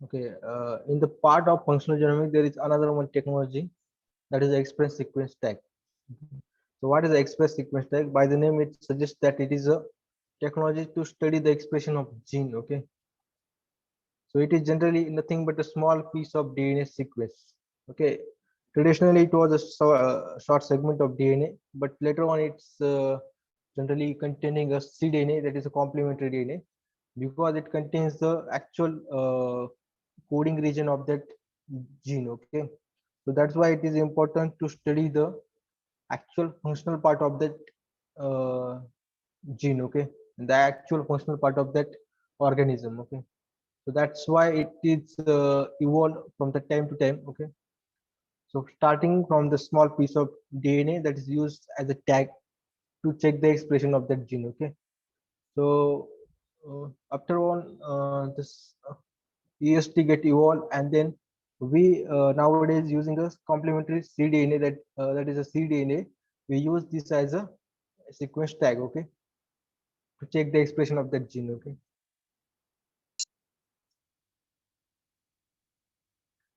Okay, in the part of functional genomics, there is another one technology that is the express sequence tag. Okay. So what is the express sequence tag? By the name, it suggests that it is a technology to study the expression of gene. Okay, so it is generally nothing but a small piece of DNA sequence. Okay, traditionally it was a short segment of DNA, but later on it's generally containing a cDNA, that is a complementary DNA, because it contains the actual coding region of that gene. Okay, so that's why it is important to study the actual functional part of that uh, gene. Okay, the actual functional part of that organism. Okay, so that's why it is evolved from the time to time. Okay, so starting from the small piece of DNA that is used as a tag to check the expression of that gene. Okay, so after on this EST get evolved, and then we nowadays using a complementary cDNA, that is a cDNA. We use this as a sequence tag. Okay, to check the expression of that gene. Okay,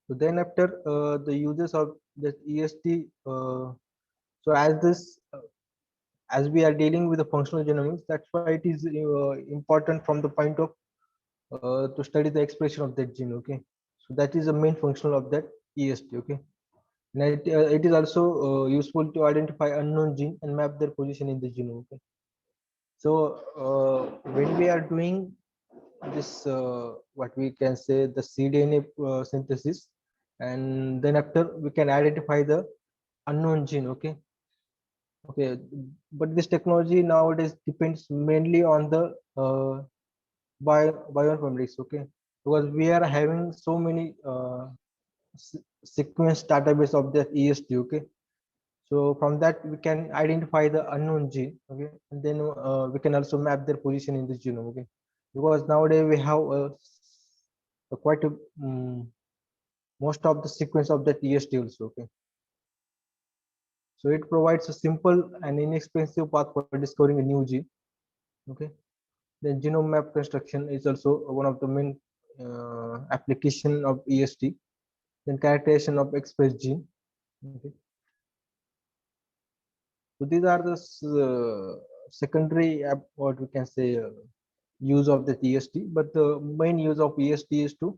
so then after the uses of the EST, so as we are dealing with the functional genomics, that's why it is important from the point of to study the expression of that gene. Okay, so that is the main function of that EST. Okay, and it is also useful to identify unknown gene and map their position in the genome. Okay, so when we are doing this, what we can say, the cDNA synthesis, and then after we can identify the unknown gene. Okay, okay, but this technology nowadays depends mainly on the bioinformatics. Okay, because we are having so many sequence database of the EST. Okay, so from that we can identify the unknown gene. Okay, and then we can also map their position in the genome. Okay, because nowadays we have quite a most of the sequence of that EST also. Okay, so it provides a simple and inexpensive path for discovering a new gene. Okay, then genome map construction is also one of the main application of EST. Then characterization of express gene. Okay, so these are the secondary what we can say use of the EST, but the main use of EST is to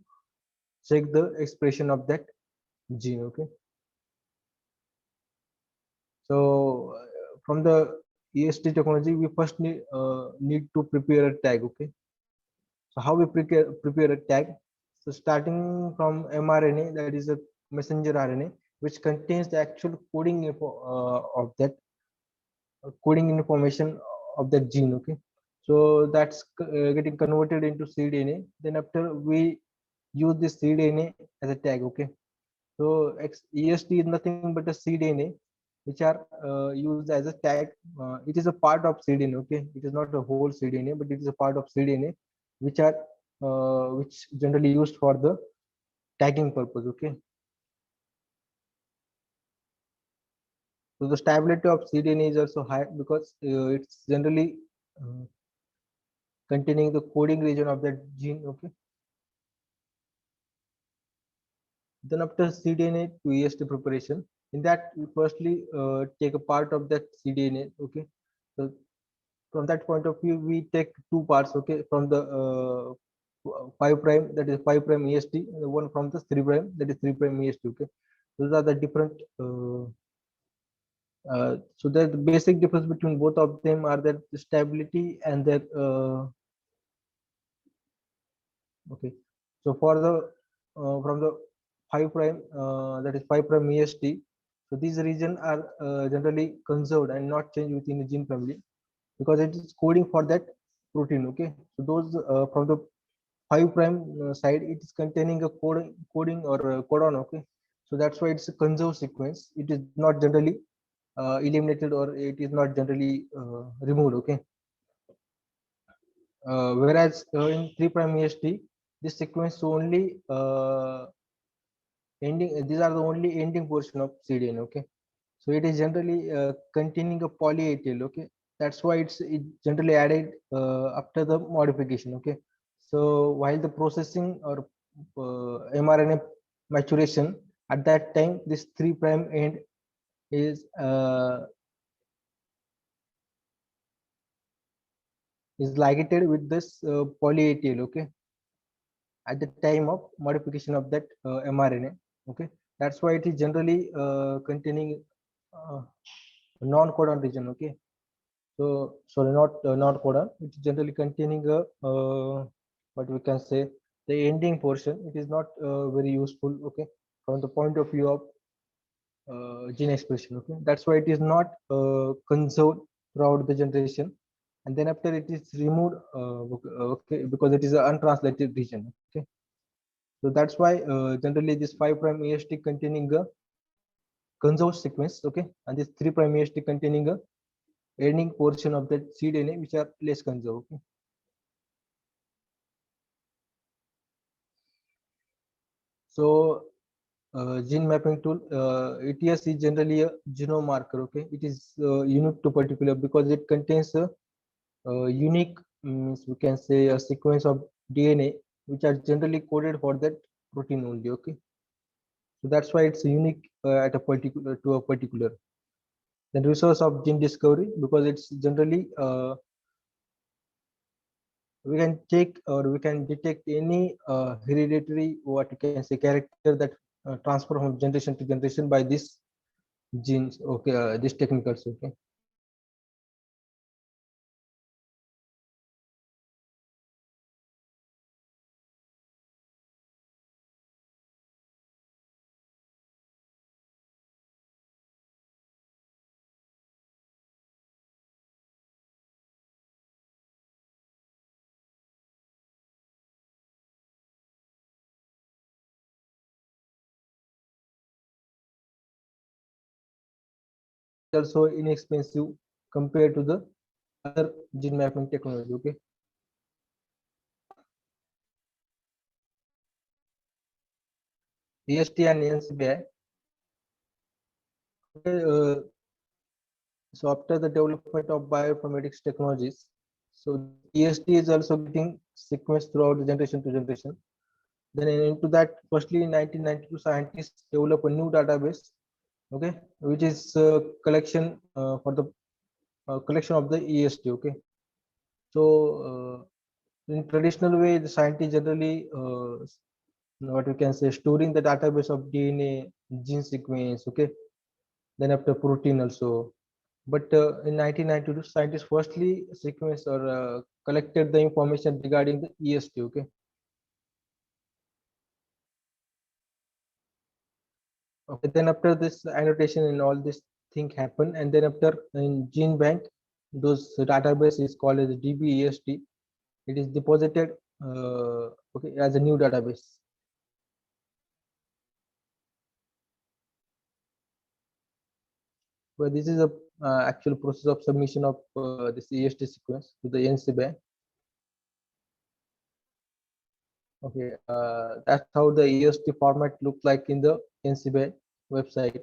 check the expression of that gene. Okay, so from the EST technology, we first need to prepare a tag. Okay, so how we prepare a tag? So starting from mRNA, that is a messenger RNA, which contains the actual coding info, of that coding information of that gene. Okay, so that's getting converted into cDNA. Then after we use this cDNA as a tag. Okay, so EST is nothing but a cDNA which are used as a tag. It is a part of cDNA. Okay, it is not a whole cDNA, but it is a part of cDNA which are which generally used for the tagging purpose. Okay, so the stability of cDNA is also high because it's generally uh, containing the coding region of that gene. Okay, then after cDNA to EST preparation, in that we firstly take a part of that cDNA. Okay, so from that point of view, we take two parts. Okay, from the 5 prime, that is 5 prime EST, and the one from the 3 prime, that is 3 prime EST. Okay, those are the different. So the basic difference between both of them are that the stability and their okay. So for the from the 5 prime, that is 5 prime EST. So these regions are generally conserved and not changed within the gene family because it is coding for that protein. Okay, so those from the 5 prime side, it is containing a coding or codon. Okay, so that's why it's a conserved sequence. It is not generally eliminated, or it is not generally removed. Okay, whereas in 3 prime EST, this sequence only ending. These are the only ending portion of cDNA. Okay, so it is generally containing a poly A tail. Okay, that's why it generally added after the modification. Okay, so while the processing or mRNA maturation, at that time this 3' end is ligated with this poly A tail, okay, at the time of modification of that mRNA, okay. That's why it is generally containing uh, non-codon region, okay. So sorry, not codon, it's generally containing a what we can say, the ending portion. It is not very useful, okay, from the point of view of gene expression, okay. That's why it is not conserved throughout the generation, and then after it is removed, okay, because it is an untranslated region, okay. So that's why generally this 5' EST containing a conserved sequence, okay, and this 3' EST containing a ending portion of that cDNA which are less conserved, okay. So gene mapping tool, ETS is generally a genome marker, okay. It is unique to particular because it contains a unique, means we can say a sequence of DNA which are generally coded for that protein only, okay. So that's why it's unique at a particular to a particular. Then resource of gene discovery, because it's generally we can take or we can detect any hereditary, what you can say, character that transfer from generation to generation by this genes, okay, this technicals, okay. Also inexpensive compared to the other gene mapping technology, okay. EST and NCBI, okay, so after the development of bioinformatics technologies, so EST is also getting sequenced throughout the generation to generation. Then into that, firstly in 1992, scientists develop a new database, okay, which is collection for the collection of the EST, okay. So in traditional way, the scientists generally what we can say, storing the database of DNA, gene sequence, okay, then after protein also. But in 1992, scientists firstly sequenced or collected the information regarding the EST, okay. Okay, then after this annotation and all this thing happen, and then after in gene bank, those database is called as DBEST. It is deposited okay, as a new database. But this is a actual process of submission of this EST sequence to the NCBI. Okay, that's how the EST format looks like in the NCBI website.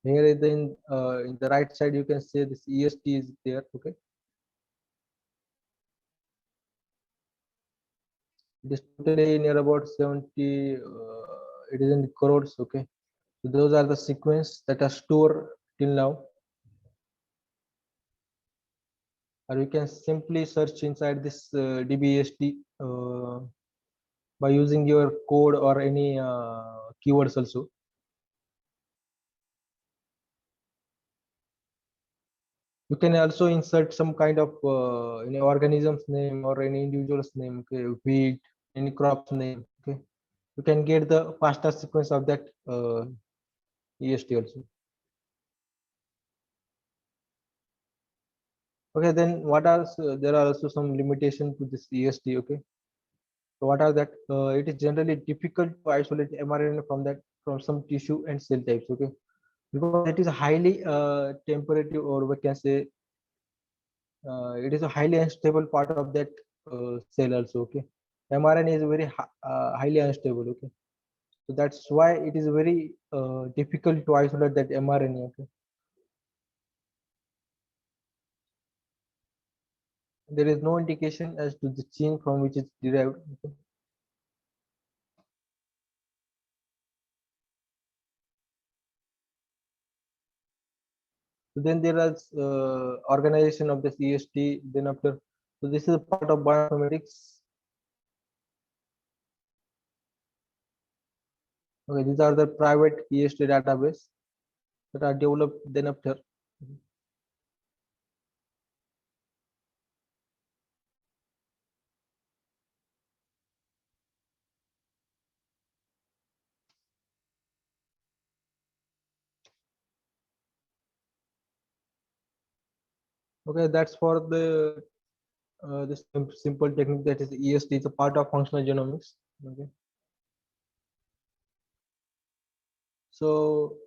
Here in the right side, you can see this EST is there. Okay, it is totally near about 70. It is in crores. Okay, so those are the sequence that are stored till now. Or you can simply search inside this DBST by using your code or any keywords also. You can also insert some kind of organism's name or any individual's name, okay, wheat, any crop's name, okay. You can get the faster sequence of that EST also. Okay, then what are there are also some limitation to this EST, okay. So what are that? It is generally difficult to isolate mRNA from that, from some tissue and cell types, okay, because it is highly temperature, or we can say it is a highly unstable part of that cell also, okay. mRNA is very highly unstable, okay. So that's why it is very difficult to isolate that mRNA, okay. there is no indication as to the gene from which it's derived. Okay. So then there is organization of the EST. Then after, so this is a part of bioinformatics. Okay, these are the private EST database that are developed then after. Okay, that's for the this simple technique, that is EST is a part of functional genomics. Okay. So